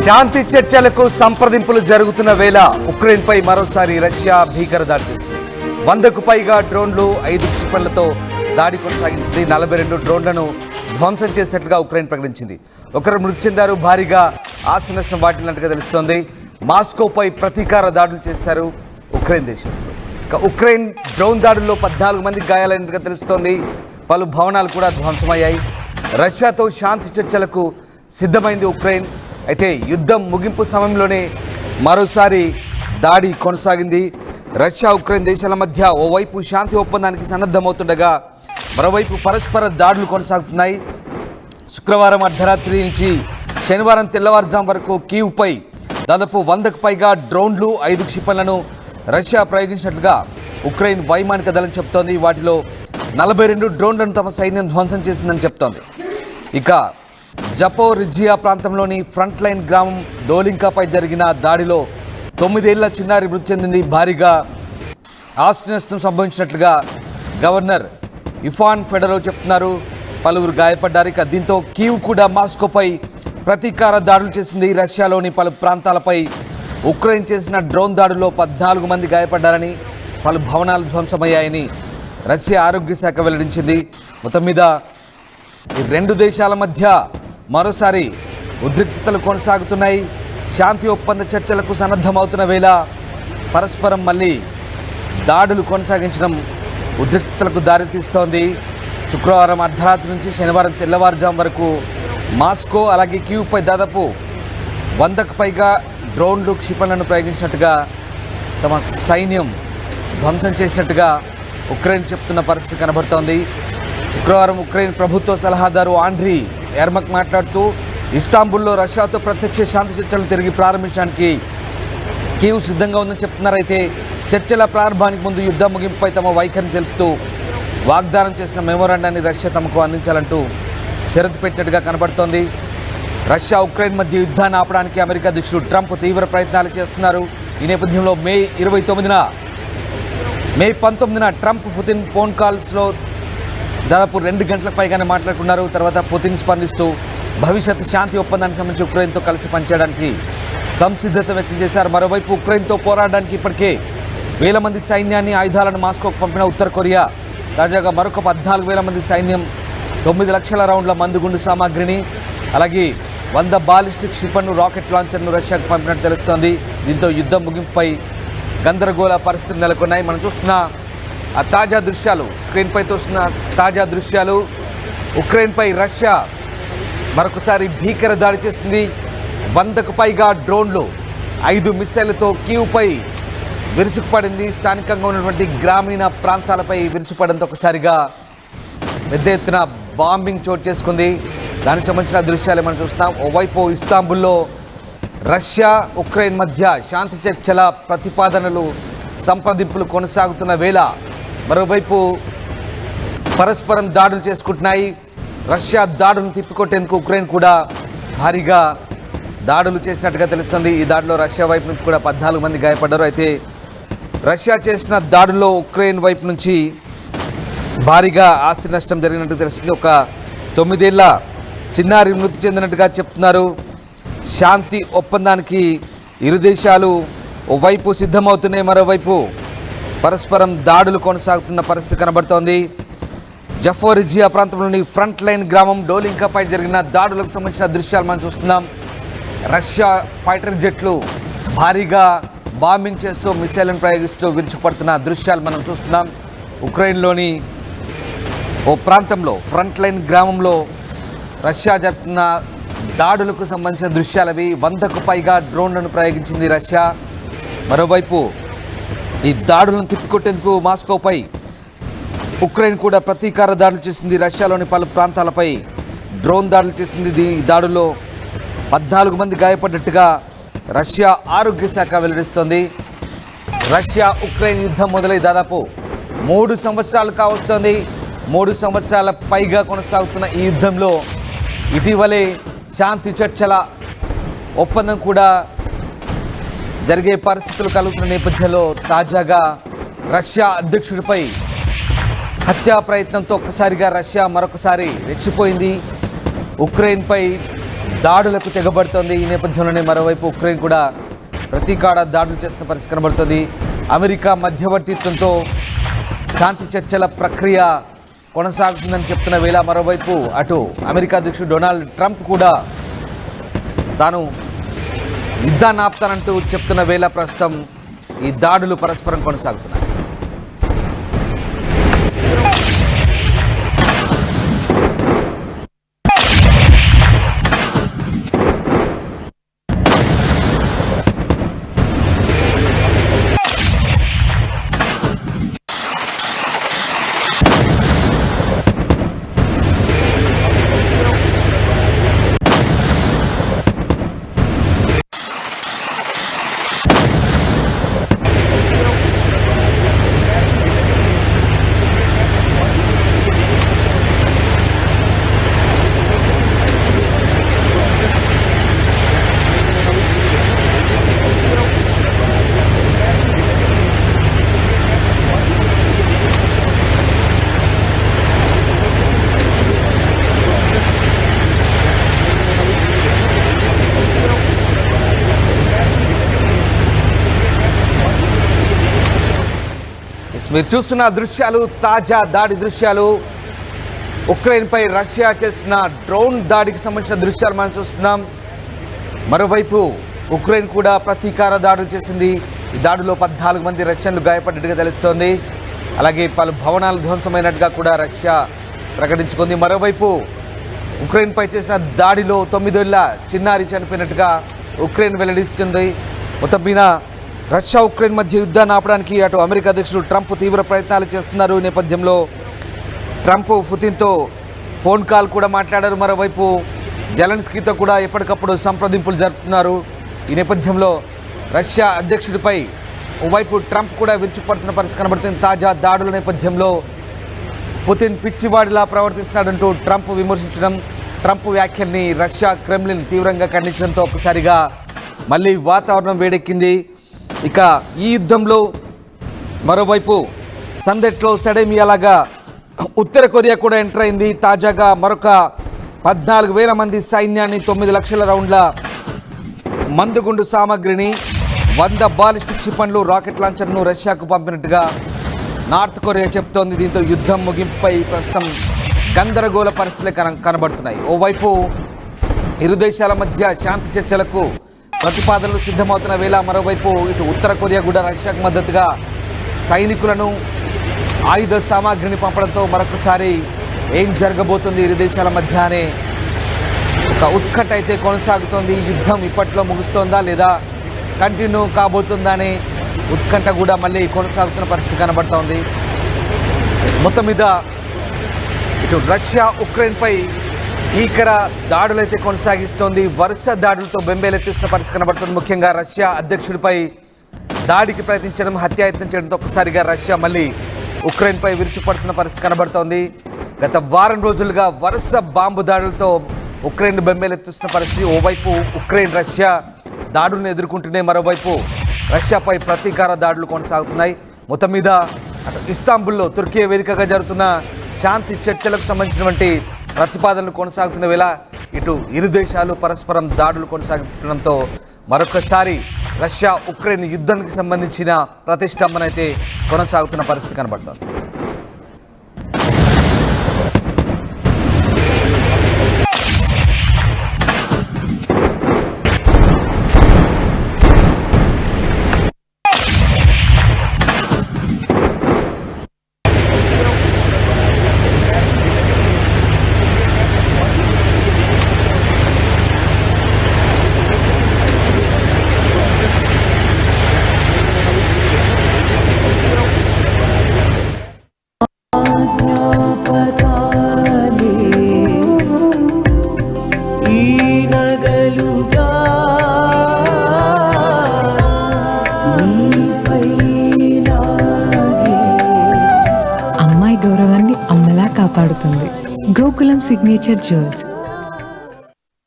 శాంతి చర్చలకు సంప్రదింపులు జరుగుతున్న వేళ ఉక్రెయిన్పై మరోసారి రష్యా భీకర దాడి చేసింది. 100కు పైగా డ్రోన్లు 5 క్షిపణులతో దాడి కొనసాగించింది. 42 డ్రోన్లను ధ్వంసం చేసినట్లుగా ఉక్రెయిన్ ప్రకటించింది. ఒకరు మృతి చెందారు, భారీగా ఆస్తి నష్టం వాటిల్లినట్టుగా తెలుస్తోంది. మాస్కోపై ప్రతీకార దాడులు చేశారు ఉక్రెయిన్ దేశస్తులు. ఉక్రెయిన్ డ్రోన్ దాడుల్లో 14 మంది గాయాలైనట్టుగా తెలుస్తోంది. పలు భవనాలు కూడా ధ్వంసమయ్యాయి. రష్యాతో శాంతి చర్చలకు సిద్ధమైంది ఉక్రెయిన్. అయితే యుద్ధం ముగింపు సమయంలోనే మరోసారి దాడి కొనసాగింది. రష్యా ఉక్రెయిన్ దేశాల మధ్య ఓవైపు శాంతి ఒప్పందానికి సన్నద్ధమవుతుండగా మరోవైపు పరస్పర దాడులు కొనసాగుతున్నాయి. శుక్రవారం అర్ధరాత్రి నుంచి శనివారం తెల్లవారుజాము వరకు కీవ్పై దాదాపు 100కు పైగా డ్రోన్లు 5 క్షిపణులను రష్యా ప్రయోగించినట్లుగా ఉక్రెయిన్ వైమానిక దళం చెబుతోంది. వాటిలో 42 డ్రోన్లను తమ సైన్యం ధ్వంసం చేసిందని చెప్తోంది. ఇక జపోరిజియా ప్రాంతంలోని ఫ్రంట్ లైన్ గ్రామం డోలింకాపై జరిగిన దాడిలో 9 ఏళ్ల చిన్నారి మృతి చెందింది. భారీగా ఆస్తి నష్టం సంభవించినట్లుగా గవర్నర్ ఇఫాన్ ఫెడరో చెప్తున్నారు. పలువురు గాయపడ్డారు. ఇక దీంతో కీవ్ కూడా మాస్కోపై ప్రతీకార దాడులు చేసింది. రష్యాలోని పలు ప్రాంతాలపై ఉక్రెయిన్ చేసిన డ్రోన్ దాడుల్లో 14 మంది గాయపడ్డారని, పలు భవనాలు ధ్వంసమయ్యాయని రష్యా ఆరోగ్య శాఖ వెల్లడించింది. మొత్తం మీద ఈ రెండు దేశాల మధ్య మరోసారి ఉద్రిక్తతలు కొనసాగుతున్నాయి. శాంతి ఒప్పంద చర్చలకు సన్నద్ధమవుతున్న వేళ పరస్పరం మళ్ళీ దాడులు కొనసాగించడం ఉద్రిక్తతలకు దారితీస్తోంది. శుక్రవారం అర్ధరాత్రి నుంచి శనివారం తెల్లవారుజాము వరకు మాస్కో అలాగే కీవ్పై దాదాపు 100కు పైగా డ్రోన్లు క్షిపణులను ప్రయోగించినట్టుగా తమ సైన్యం ధ్వంసం చేసినట్టుగా ఉక్రెయిన్ చెప్తున్న పరిస్థితి కనబడుతోంది. శుక్రవారం ఉక్రెయిన్ ప్రభుత్వ సలహాదారు ఆండ్రీ ఎర్మక్ మాట్లాడుతూ ఇస్తాంబుల్లో రష్యాతో ప్రత్యక్ష శాంతి చర్చలు తిరిగి ప్రారంభించడానికి కీవ్ సిద్ధంగా ఉందని చెప్తున్నారు. అయితే చర్చల ప్రారంభానికి ముందు యుద్ధ ముగింపుపై తమ వైఖరిని తెలుపుతూ వాగ్దానం చేసిన మెమోరాండాన్ని రష్యా తమకు అందించాలంటూ షరతు పెట్టినట్టుగా కనబడుతోంది. రష్యా ఉక్రెయిన్ మధ్య యుద్ధాన్ని ఆపడానికి అమెరికా అధ్యక్షుడు ట్రంప్ తీవ్ర ప్రయత్నాలు చేస్తున్నారు. ఈ నేపథ్యంలో మే 19న ట్రంప్ పుతిన్ ఫోన్ కాల్స్లో దాదాపు 2 గంటలకు పైగానే మాట్లాడుకున్నారు. తర్వాత పుతిన్ స్పందిస్తూ భవిష్యత్ శాంతి ఒప్పందానికి సంబంధించి ఉక్రెయిన్తో కలిసి పనిచేయడానికి సంసిద్ధత వ్యక్తం చేశారు. మరోవైపు ఉక్రెయిన్తో పోరాడడానికి ఇప్పటికే 1000 మంది సైన్యాన్ని, ఆయుధాలను మాస్కోకు పంపిన ఉత్తర కొరియా తాజాగా మరొక 14,000 మంది సైన్యం, 9 లక్షల రౌండ్ల మందుగుండు సామాగ్రిని, అలాగే 100 బాలిస్టిక్ క్షిపణులు, రాకెట్ లాంచర్ను రష్యాకు పంపినట్టు తెలుస్తోంది. దీంతో యుద్ధం ముగింపుపై గందరగోళ పరిస్థితులు నెలకొన్నాయి. మనం చూస్తున్న ఆ తాజా దృశ్యాలు, స్క్రీన్పై చూస్తున్న తాజా దృశ్యాలు, ఉక్రెయిన్పై రష్యా మరొకసారి భీకర దాడి చేసింది. 100కు పైగా డ్రోన్లు 5 మిస్సైళ్లతో కీవ్పై విరుచుకుపడింది. స్థానికంగా ఉన్నటువంటి గ్రామీణ ప్రాంతాలపై విరుచుపడంతో ఒకసారిగా పెద్ద ఎత్తున బాంబింగ్ చోటు చేసుకుంది. దానికి సంబంధించిన దృశ్యాలు మనం చూస్తాం. ఓవైపు ఇస్తాంబుల్లో రష్యా ఉక్రెయిన్ మధ్య శాంతి చర్చల ప్రతిపాదనలు, సంప్రదింపులు కొనసాగుతున్న వేళ మరోవైపు పరస్పరం దాడులు చేసుకుంటున్నాయి. రష్యా దాడులను తిప్పికొట్టేందుకు ఉక్రెయిన్ కూడా భారీగా దాడులు చేసినట్టుగా తెలుస్తుంది. ఈ దాడిలో రష్యా వైపు నుంచి కూడా 14 మంది గాయపడ్డారు. అయితే రష్యా చేసిన దాడుల్లో ఉక్రెయిన్ వైపు నుంచి భారీగా ఆస్తి నష్టం జరిగినట్టు తెలుస్తుంది. ఒక 9 ఏళ్ల చిన్నారి మృతి చెందినట్టుగా చెప్తున్నారు. శాంతి ఒప్పందానికి ఇరు దేశాలు ఓవైపు సిద్ధమవుతున్నాయి, మరోవైపు పరస్పరం దాడులు కొనసాగుతున్న పరిస్థితి కనబడుతోంది. జపోరిజియా ప్రాంతంలోని ఫ్రంట్ లైన్ గ్రామం డోలింకాపై జరిగిన దాడులకు సంబంధించిన దృశ్యాలు మనం చూస్తున్నాం. రష్యా ఫైటర్ జెట్లు భారీగా బాంబింగ్ చేస్తూ, మిసైళ్లను ప్రయోగిస్తూ విరుచుకుపడుతున్న దృశ్యాలు మనం చూస్తున్నాం. ఉక్రెయిన్లోని ఓ ప్రాంతంలో ఫ్రంట్ లైన్ గ్రామంలో రష్యా జరుపుతున్న దాడులకు సంబంధించిన దృశ్యాలవి. 100కు పైగా డ్రోన్లను ప్రయోగించింది రష్యా. మరోవైపు ఈ దాడులను తిప్పికొట్టేందుకు మాస్కోపై ఉక్రెయిన్ కూడా ప్రతీకార దాడులు చేసింది. రష్యాలోని పలు ప్రాంతాలపై డ్రోన్ దాడులు చేసింది. ఈ దాడుల్లో 14 మంది గాయపడ్డట్టుగా రష్యా ఆరోగ్య శాఖ వెల్లడిస్తోంది. రష్యా ఉక్రెయిన్ యుద్ధం మొదలై దాదాపు 3 సంవత్సరాలు కావస్తోంది. 3 సంవత్సరాల పైగా కొనసాగుతున్న ఈ యుద్ధంలో ఇటీవలే శాంతి చర్చల ఒప్పందం కూడా జరిగే పరిస్థితులు కలుగుతున్న నేపథ్యంలో తాజాగా రష్యా అధ్యక్షుడిపై హత్యా ప్రయత్నంతో ఒక్కసారిగా రష్యా మరొకసారి రెచ్చిపోయింది. ఉక్రెయిన్పై దాడులకు తెగబడుతోంది. ఈ నేపథ్యంలోనే మరోవైపు ఉక్రెయిన్ కూడా ప్రతీకార దాడులు చేస్తున్న పరిస్థితి కనబడుతుంది. అమెరికా మధ్యవర్తిత్వంతో శాంతి చర్చల ప్రక్రియ కొనసాగుతుందని చెప్తున్న వేళ మరోవైపు అటు అమెరికా అధ్యక్షుడు డొనాల్డ్ ట్రంప్ కూడా తాను యుద్ధాన్ని ఆపుతానంటూ చెప్తున్న వేళ ప్రస్తుతం ఈ దాడులు పరస్పరం కొనసాగుతున్నాయి. మీరు చూస్తున్న దృశ్యాలు తాజా దాడి దృశ్యాలు. ఉక్రెయిన్పై రష్యా చేసిన డ్రోన్ దాడికి సంబంధించిన దృశ్యాలు మనం చూస్తున్నాం. మరోవైపు ఉక్రెయిన్ కూడా ప్రతీకార దాడులు చేసింది. ఈ దాడిలో 14 మంది రష్యన్లు గాయపడ్డట్టుగా తెలుస్తోంది. అలాగే పలు భవనాలు ధ్వంసమైనట్టుగా కూడా రష్యా ప్రకటించుకుంది. మరోవైపు ఉక్రెయిన్పై చేసిన దాడిలో 9 ఏళ్ల చిన్నారి చనిపోయినట్టుగా ఉక్రెయిన్ వెల్లడిస్తుంది. మొత్తం మీద రష్యా ఉక్రెయిన్ మధ్య యుద్ధాన్ని ఆపడానికి అటు అమెరికా అధ్యక్షుడు ట్రంప్ తీవ్ర ప్రయత్నాలు చేస్తున్నారు. ఈ నేపథ్యంలో ట్రంప్ పుతిన్తో ఫోన్ కాల్ కూడా మాట్లాడారు. మరోవైపు జెలెన్స్కీతో కూడా ఎప్పటికప్పుడు సంప్రదింపులు జరుపుతున్నారు. ఈ నేపథ్యంలో రష్యా అధ్యక్షుడిపై ఓవైపు ట్రంప్ కూడా విరుచుకుపడుతున్న పరిస్థితి కనబడుతుంది. తాజా దాడుల నేపథ్యంలో పుతిన్ పిచ్చివాడిలా ప్రవర్తిస్తున్నాడంటూ ట్రంప్ విమర్శించడం, ట్రంప్ వ్యాఖ్యల్ని రష్యా క్రెమ్లిన్ తీవ్రంగా ఖండించడంతో ఒక్కసారిగా మళ్ళీ వాతావరణం వేడెక్కింది. ఇక ఈ యుద్ధంలో మరోవైపు సందెట్లో సెడేమియాలాగా ఉత్తర కొరియా కూడా ఎంటర్ అయింది. తాజాగా మరొక 14,000 మంది సైన్యాన్ని, 9 లక్షల రౌండ్ల మందుగుండు సామాగ్రిని, 100 బాలిస్టిక్ క్షిపణులు, రాకెట్ లాంచర్ను రష్యాకు పంపినట్టుగా నార్త్ కొరియా చెప్తోంది. దీంతో యుద్ధం ముగింపుపై ప్రస్తుతం గందరగోళ పరిస్థితులే కనబడుతున్నాయి. ఓవైపు ఇరు దేశాల మధ్య శాంతి చర్చలకు ప్రతిపాదనలు సిద్ధమవుతున్న వేళ మరోవైపు ఇటు ఉత్తర కొరియా కూడా రష్యాకు మద్దతుగా సైనికులను, ఆయుధ సామాగ్రిని పంపడంతో మరొకసారి ఏం జరగబోతుంది ఇరు దేశాల మధ్య అనే ఒక ఉత్కంఠ అయితే కొనసాగుతోంది. యుద్ధం ఇప్పట్లో ముగుస్తోందా లేదా కంటిన్యూ కాబోతుందా అనే ఉత్కంఠ కూడా మళ్ళీ కొనసాగుతున్న పరిస్థితి కనబడుతోంది. మొత్తం మీద ఇటు రష్యా ఉక్రెయిన్పై భీకర దాడులైతే కొనసాగిస్తోంది. వరుస దాడులతో బెంబేలెత్తిస్తున్న పరిస్థితి కనబడుతుంది. ముఖ్యంగా రష్యా అధ్యక్షుడిపై దాడికి ప్రయత్నించడం, హత్యాయత్నం చేయడంతో ఒక్కసారిగా రష్యా మళ్ళీ ఉక్రెయిన్పై విరుచుపడుతున్న పరిస్థితి కనబడుతోంది. గత వారం రోజులుగా వరుస బాంబు దాడులతో ఉక్రెయిన్ బెంబేలెత్తిస్తున్న పరిస్థితి. ఓవైపు ఉక్రెయిన్ రష్యా దాడులను ఎదుర్కొంటూనే మరోవైపు రష్యాపై ప్రతీకార దాడులు కొనసాగుతున్నాయి. మొత్తం మీద అటు ఇస్తాంబుల్లో తుర్కీ వేదికగా జరుగుతున్న శాంతి చర్చలకు సంబంధించినటువంటి ప్రతిపాదనలు కొనసాగుతున్న వేళ ఇటు ఇరు దేశాలు పరస్పరం దాడులు కొనసాగుతుండడంతో మరొకసారి రష్యా ఉక్రెయిన్ యుద్ధానికి సంబంధించిన ప్రతిష్టంభన అయితే కొనసాగుతున్న పరిస్థితి కనబడుతోంది. గౌరవాన్ని అమ్మలా కాపాడుతుంది. Gokulam signature jewels.